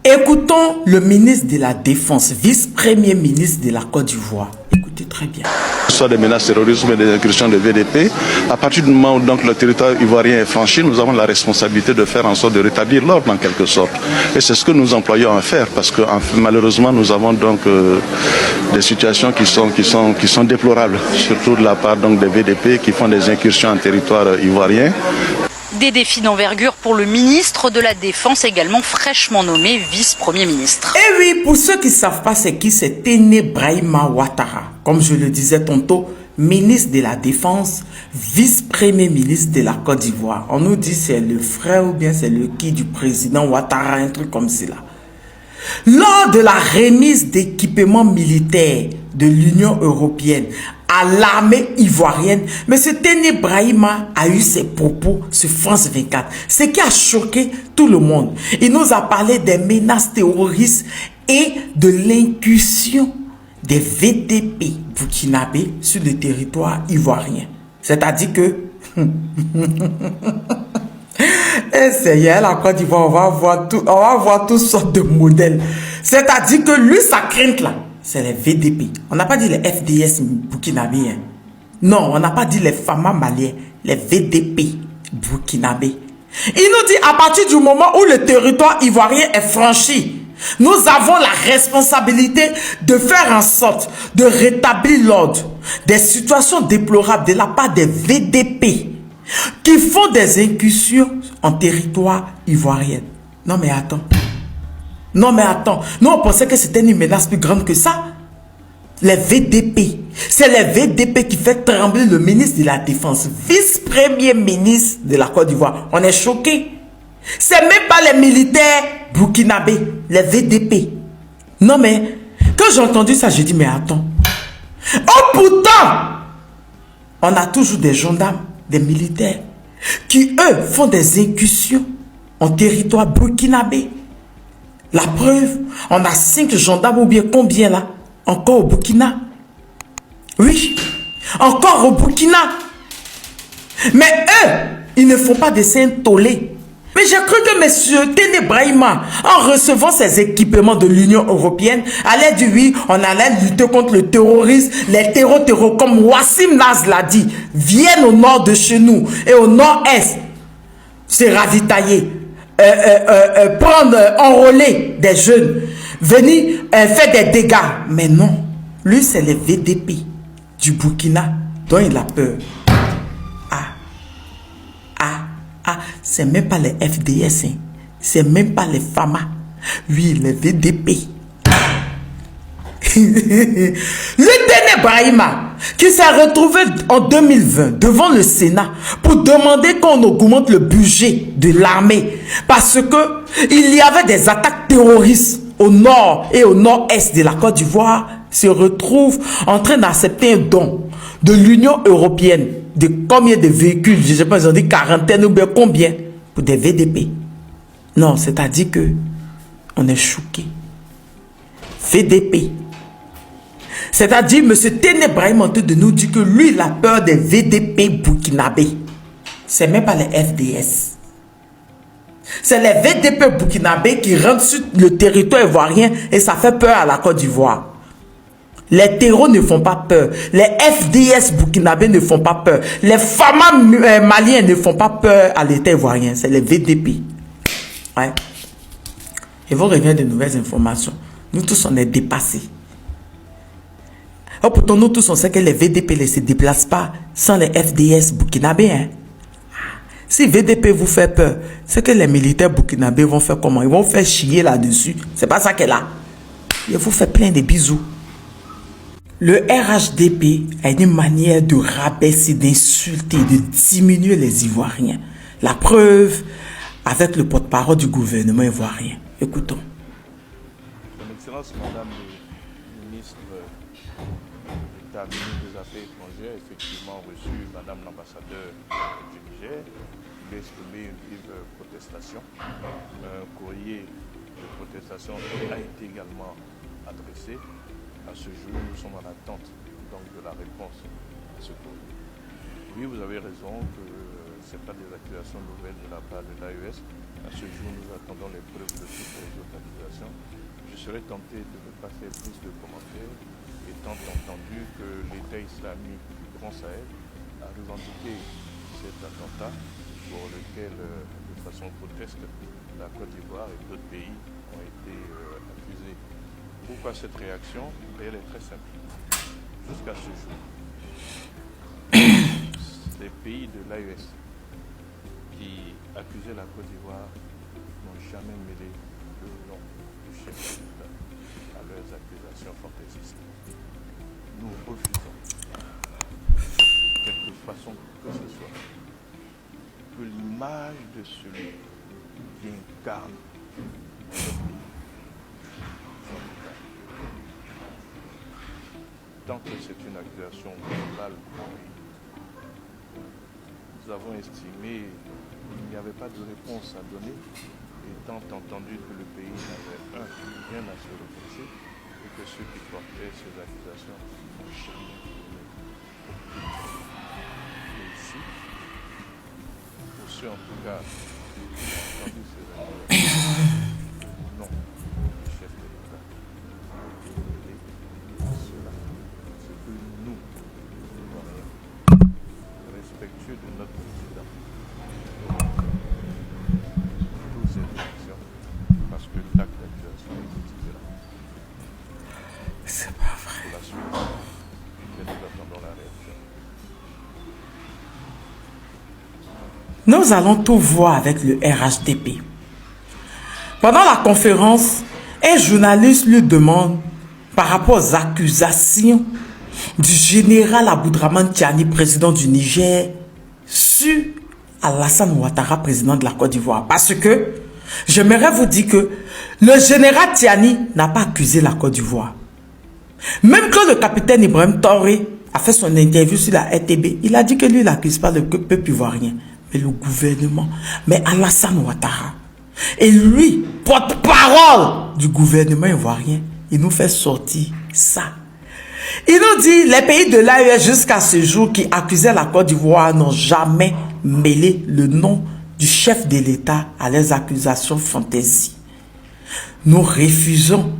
Écoutons le ministre de la Défense, vice-premier ministre de la Côte d'Ivoire. Écoutez très bien. Soit des menaces terrorisme et des incursions de VDP, à partir du moment où donc, le territoire ivoirien est franchi, nous avons la responsabilité de faire en sorte de rétablir l'ordre en quelque sorte. Et c'est ce que nous employons à faire parce que malheureusement nous avons donc des situations qui sont déplorables, surtout de la part donc, des VDP qui font des incursions en territoire ivoirien. Des défis d'envergure pour le ministre de la Défense, également fraîchement nommé vice-premier ministre. Et oui, pour ceux qui ne savent pas c'est qui, c'est Téné Brahima Ouattara. Comme je le disais tantôt, ministre de la Défense, vice-premier ministre de la Côte d'Ivoire. On nous dit c'est le frère ou bien c'est le qui du président Ouattara, un truc comme cela. Lors de la remise d'équipements militaires de l'Union européenne à l'armée ivoirienne, M. Téné Brahima a eu ses propos sur France 24, ce qui a choqué tout le monde. Il nous a parlé des menaces terroristes et de l'incursion des VDP burkinabés sur le territoire ivoirien. C'est-à-dire que... Et Seigneur, la Côte d'Ivoire, on va voir toutes sortes de modèles. C'est-à-dire que lui, sa crainte là, c'est les VDP. On n'a pas dit les FDS burkinabés. Hein. Non, on n'a pas dit les FAMA maliens, les VDP burkinabés. Il nous dit à partir du moment où le territoire ivoirien est franchi, nous avons la responsabilité de faire en sorte de rétablir l'ordre. Des situations déplorables de la part des VDP qui font des incursions en territoire ivoirien. Non mais attends. Non mais attends. Nous on pensait que c'était une menace plus grande que ça. Les VDP. C'est les VDP qui fait trembler le ministre de la Défense, vice-premier ministre de la Côte d'Ivoire. On est choqués. C'est même pas les militaires burkinabés, les VDP. Non mais, quand j'ai entendu ça, j'ai dit mais attends. Oh pourtant, on a toujours des gendarmes, des militaires, qui eux font des incursions en territoire burkinabé. La preuve, on a 5 gendarmes ou bien combien là? Encore au Burkina. Oui, encore au Burkina. Mais eux, ils ne font pas de saint tollés. Mais j'ai cru que M. Téné Brahima, en recevant ces équipements de l'Union européenne, allait dire oui, on allait lutter contre le terrorisme, les terrors, comme Wassim Naz l'a dit, viennent au nord de chez nous et au nord-est se ravitailler, prendre, enrôler des jeunes, venir faire des dégâts. Mais non, lui c'est les VDP du Burkina dont il a peur. C'est même pas les FDS, hein. C'est même pas les FAMA. Oui, les VDP. Le Téné Brahima, qui s'est retrouvé en 2020 devant le Sénat pour demander qu'on augmente le budget de l'armée parce que il y avait des attaques terroristes au nord et au nord-est de la Côte d'Ivoire, se retrouve en train d'accepter un don de l'Union européenne de combien de véhicules, je ne sais pas, ils ont dit quarantaine ou bien combien pour des VDP. Non, c'est-à-dire que on est choqué. VDP. C'est-à-dire, M. Téné Brahima de nous dit que lui, il a peur des VDP burkinabés. C'est même pas les FDS. C'est les VDP burkinabés qui rentrent sur le territoire ivoirien et ça fait peur à la Côte d'Ivoire. Les terreaux ne font pas peur. Les FDS burkinabés ne font pas peur. Les FAMA maliens ne font pas peur à l'État ivoirien. C'est les VDP. Ouais. Et vous revenez de nouvelles informations. Nous tous, on est dépassés. Oh, pourtant, nous tous, on sait que les VDP ne se déplacent pas sans les FDS burkinabés. Hein. Si VDP vous fait peur, c'est que les militaires burkinabés vont faire comment? Ils vont faire chier là-dessus. C'est pas ça qu'elle a. Il vous fait plein de bisous. Le RHDP a une manière de rabaisser, d'insulter, de diminuer les Ivoiriens. La preuve avec le porte-parole du gouvernement ivoirien. Écoutons. Son Excellence, Madame le ministre d'État, ministre des Affaires étrangères, effectivement reçu Madame l'ambassadeur du Niger. Il a exprimé une vive protestation. Un courrier de protestation a été également adressé. À ce jour, nous sommes en attente donc, de la réponse à ce courrier. Oui, vous avez raison que ce n'est pas des accusations nouvelles de la part de l'AES. À ce jour, nous attendons les preuves de toutes les autres accusations. serais tenté de ne pas faire plus de commentaires, étant entendu que l'État islamique du Grand Sahel a revendiqué cet attentat pour lequel, de façon grotesque, la Côte d'Ivoire et d'autres pays ont été accusés. Pourquoi cette réaction? Elle est très simple. Jusqu'à ce jour, les pays de l'AES qui accusaient la Côte d'Ivoire n'ont jamais mêlé le nom du chef de l'État à leurs accusations fantaisistes. Nous refusons, de quelque façon que ce soit, que l'image de celui qui incarne notre pays soit totale. Tant que c'est une accusation globale, nous avons estimé qu'il n'y avait pas de réponse à donner, étant entendu que le pays n'avait rien à se reprocher et que ceux qui portaient ces accusations n'ont jamais donné aucune réponse. Mais ici, pour ceux en tout cas qui ont entendu ces accusations, non, le chef de l'État a été mêlé à cela. Ce que nous, respectueux de notre président, toutes ces réactions, parce que l'acte d'accusation est différent. C'est pas vrai. Pour la suite, mais nous attendons la réaction. Nous allons tout voir avec le RHDP. Pendant la conférence, un journaliste lui demande par rapport aux accusations du général Aboudraman Tiani, président du Niger, sur Alassane Ouattara, président de la Côte d'Ivoire. Parce que j'aimerais vous dire que le général Tiani n'a pas accusé la Côte d'Ivoire. Même quand le capitaine Ibrahim Traoré a fait son interview sur la RTB, il a dit que lui, il n'accuse pas le peuple ivoirien, mais le gouvernement, mais Alassane Ouattara. Et lui, porte-parole du gouvernement ivoirien, il nous fait sortir ça. Il nous dit, les pays de l'AES jusqu'à ce jour qui accusaient la Côte d'Ivoire n'ont jamais mêlé le nom du chef de l'État à leurs accusations fantaisies. Nous refusons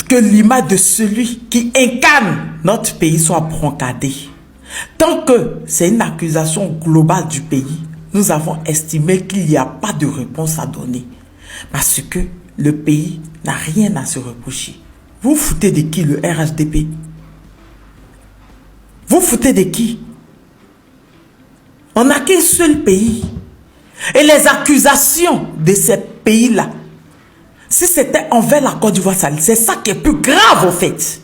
que l'image de celui qui incarne notre pays soit broncadée. Tant que c'est une accusation globale du pays, nous avons estimé qu'il n'y a pas de réponse à donner. Parce que le pays n'a rien à se reprocher. Vous foutez de qui, le RHDP? Vous foutez de qui? On n'a qu'un seul pays. Et les accusations de ces pays-là, si c'était envers la Côte d'Ivoire, c'est ça qui est plus grave, en fait.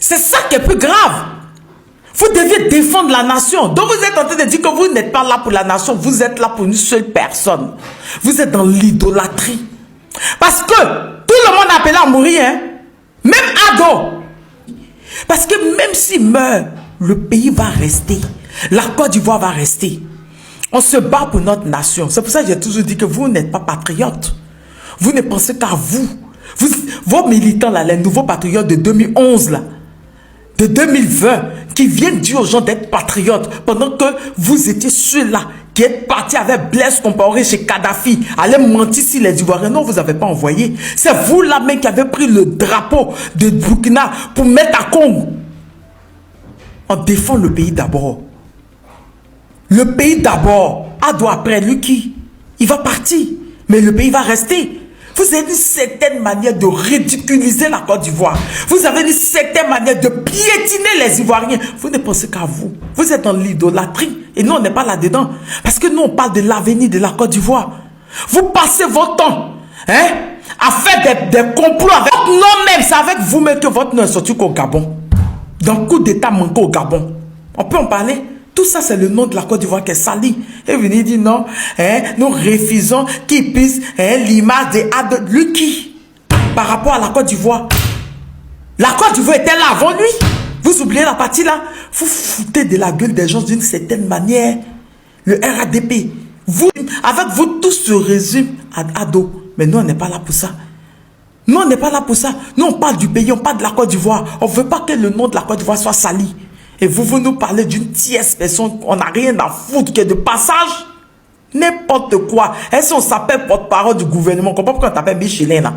C'est ça qui est plus grave. Vous deviez défendre la nation. Donc vous êtes en train de dire que vous n'êtes pas là pour la nation, vous êtes là pour une seule personne. Vous êtes dans l'idolâtrie. Parce que tout le monde appelle à mourir, hein? Même Ado. Parce que même s'il meurt, le pays va rester. La Côte d'Ivoire va rester. On se bat pour notre nation. C'est pour ça que j'ai toujours dit que vous n'êtes pas patriotes. Vous ne pensez qu'à vous. Vos militants, là, les nouveaux patriotes de 2011, là, de 2020, qui viennent dire aux gens d'être patriotes, pendant que vous étiez ceux-là qui êtes partis avec Blaise Compaoré chez Kadhafi, allez mentir si les Ivoiriens, non, vous n'avez pas envoyé. C'est vous là même qui avez pris le drapeau de Burkina pour mettre à Congo. On défend le pays d'abord. Le pays d'abord. Ado après lui qui? Il va partir. Mais le pays va rester. Vous avez une certaine manière de ridiculiser la Côte d'Ivoire. Vous avez une certaine manière de piétiner les Ivoiriens. Vous ne pensez qu'à vous. Vous êtes dans l'idolâtrie. Et nous, on n'est pas là-dedans. Parce que nous, on parle de l'avenir de la Côte d'Ivoire. Vous passez votre temps, hein, à faire des complots avec votre nom même. C'est avec vous-même que votre nom est sorti qu'au Gabon. Dans le coup d'État manqué au Gabon. On peut en parler? Tout ça, c'est le nom de la Côte d'Ivoire qui est sali. Et venez dire non, hein, nous refusons qu'il puisse, hein, l'image de lui qui, par rapport à la Côte d'Ivoire. La Côte d'Ivoire était là avant lui. Vous oubliez la partie là. Vous foutez de la gueule des gens d'une certaine manière. Le RADP, vous, avec vous, tout se résume à Ado. Mais nous, on n'est pas là pour ça. Nous, on n'est pas là pour ça. Nous, on parle du pays, on parle de la Côte d'Ivoire. On ne veut pas que le nom de la Côte d'Ivoire soit sali. Et vous nous parlez d'une tierce personne, on n'a rien à foutre que de passage. N'importe quoi. Est-ce qu'on s'appelle porte-parole du gouvernement? On ne comprend pas pourquoi on t'appelle Michelin là.